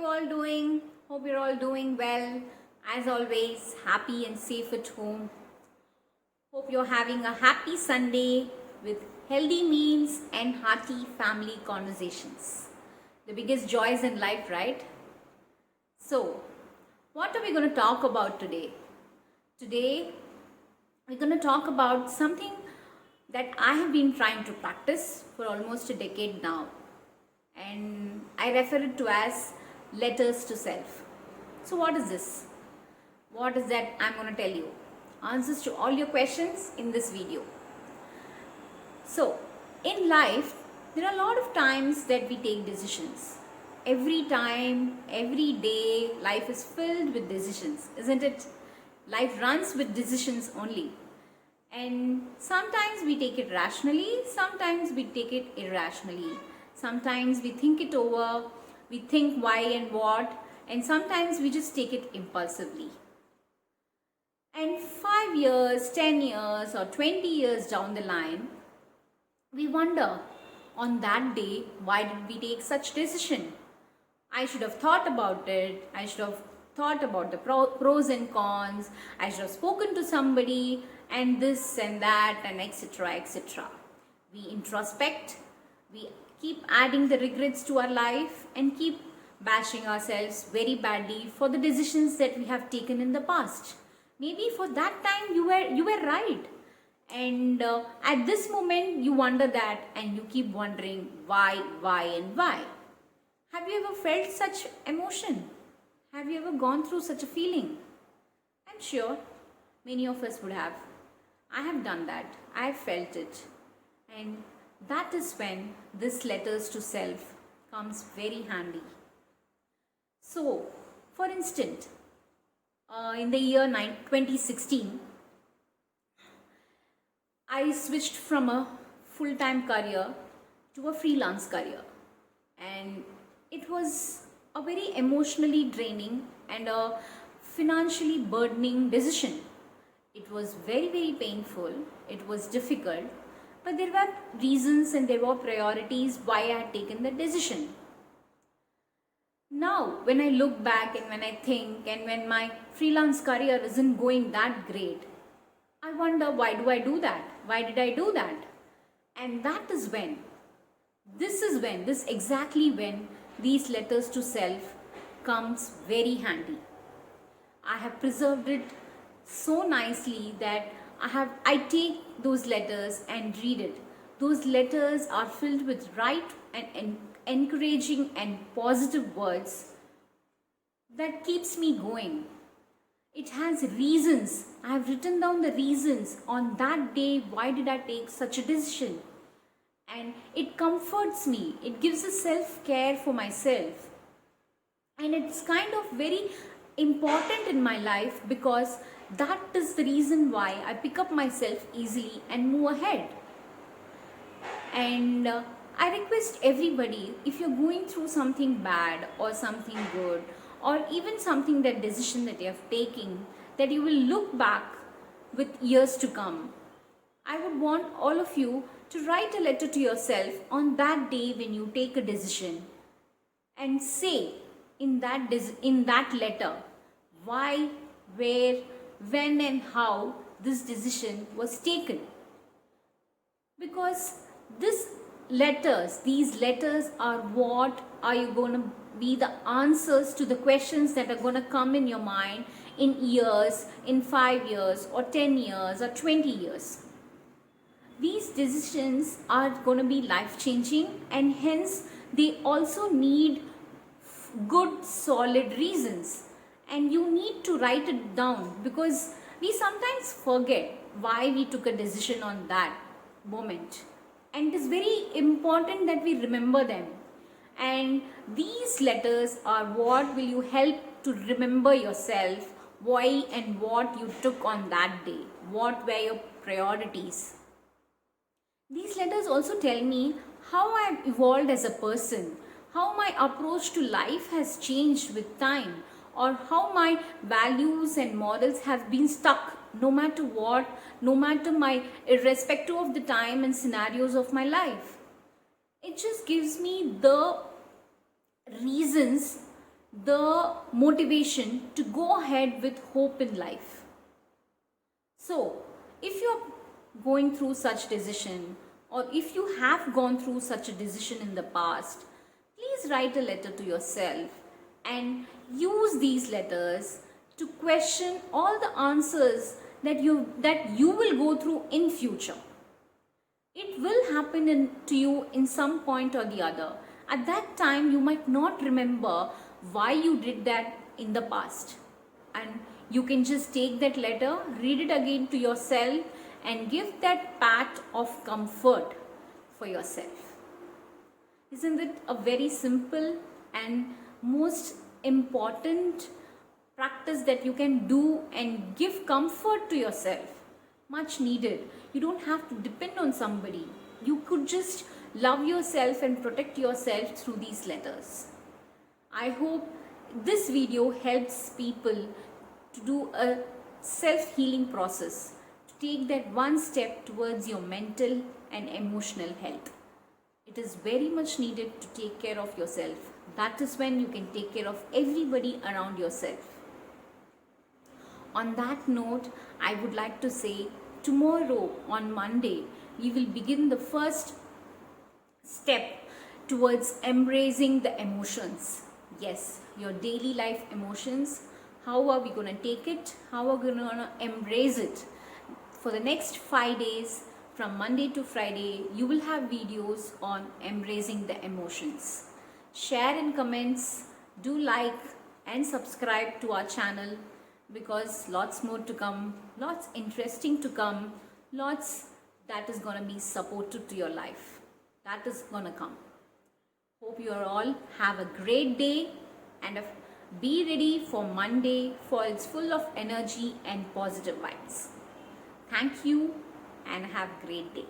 you all doing? Hope you're all doing well. As always, happy and safe at home. Hope you're having a happy Sunday with healthy meals and hearty family conversations. The biggest joys in life, right? So, what are we going to talk about today? Today, we're going to talk about something that I have been trying to practice for almost a decade now. And I refer it to as letters to self. So what is this? What is that I'm going to tell you? Answers to all your questions in this video. So in life, there are a lot of times that we take decisions. Every time, every day, life is filled with decisions, isn't it? Life runs with decisions only. And sometimes we take it rationally, sometimes we take it irrationally. Sometimes we think it over, we think why and what, and sometimes we just take it impulsively. And 5 years, 10 years, or 20 years down the line, we wonder on that day, why did we take such decision? I should have thought about it. I should have thought about the pros and cons. I should have spoken to somebody and this and that and etc. etc. We introspect. We keep adding the regrets to our life and keep bashing ourselves very badly for the decisions that we have taken in the past. Maybe for that time you were right. And at this moment you wonder that and you keep wondering why and why. Have you ever felt such emotion? Have you ever gone through such a feeling? I'm sure many of us would have. I have done that. I have felt it. And that is when this letters to self comes very handy. So, for instance, in the year 2016, I switched from a full-time career to a freelance career. And it was a very emotionally draining and a financially burdening decision. It was very, very painful. It was difficult. But there were reasons and there were priorities why I had taken the decision. Now, when I look back and when I think and when my freelance career isn't going that great, I wonder why do I do that? Why did I do that? And that is when, this exactly when these letters to self comes very handy. I have preserved it so nicely that I take those letters and read it. Those letters are filled with right and encouraging and positive words that keeps me going. It has reasons. I have written down the reasons on that day why did I take such a decision. And it comforts me. It gives a self-care for myself. And it's kind of very important in my life because that is the reason why I pick up myself easily and move ahead. And I request everybody, if you're going through something bad or something good or even something, that decision that you have taken, that you will look back with years to come. I would want all of you to write a letter to yourself on that day when you take a decision and say in that letter why, where, when and how this decision was taken. Because these letters are what are you going to be the answers to the questions that are going to come in your mind in years, in 5 years or 10 years or 20 years. These decisions are going to be life-changing and hence they also need good solid reasons. And you need to write it down because we sometimes forget why we took a decision on that moment. And it is very important that we remember them. And these letters are what will you help to remember yourself, why and what you took on that day. What were your priorities? These letters also tell me how I have evolved as a person, how my approach to life has changed with time, or how my values and morals have been stuck no matter what, no matter my, irrespective of the time and scenarios of my life. It just gives me the reasons the motivation to go ahead with hope in life. So, if you're going through such decision, or if you have gone through such a decision in the past, please write a letter to yourself and use these letters to question all the answers that you will go through in future. It will happen to you in some point or the other. At that time, you might not remember why you did that in the past. And you can just take that letter, read it again to yourself, and give that pat of comfort for yourself. Isn't it a very simple and most important practice that you can do and give comfort to yourself? Much needed. You don't have to depend on somebody. You could just love yourself and protect yourself through these letters. I hope this video helps people to do a self-healing process, to take that one step towards your mental and emotional health. It is very much needed to take care of yourself. That is when you can take care of everybody around yourself. On that note, I would like to say tomorrow on Monday, we will begin the first step towards embracing the emotions. Yes, your daily life emotions. How are we going to take it? How are we going to embrace it? For the next 5 days, from Monday to Friday, you will have videos on embracing the emotions. Share in comments, do like and subscribe to our channel, because lots more to come, lots interesting to come, lots that is going to be supportive to your life. That is going to come. Hope you all have a great day and be ready for Monday, for it's full of energy and positive vibes. Thank you and have a great day.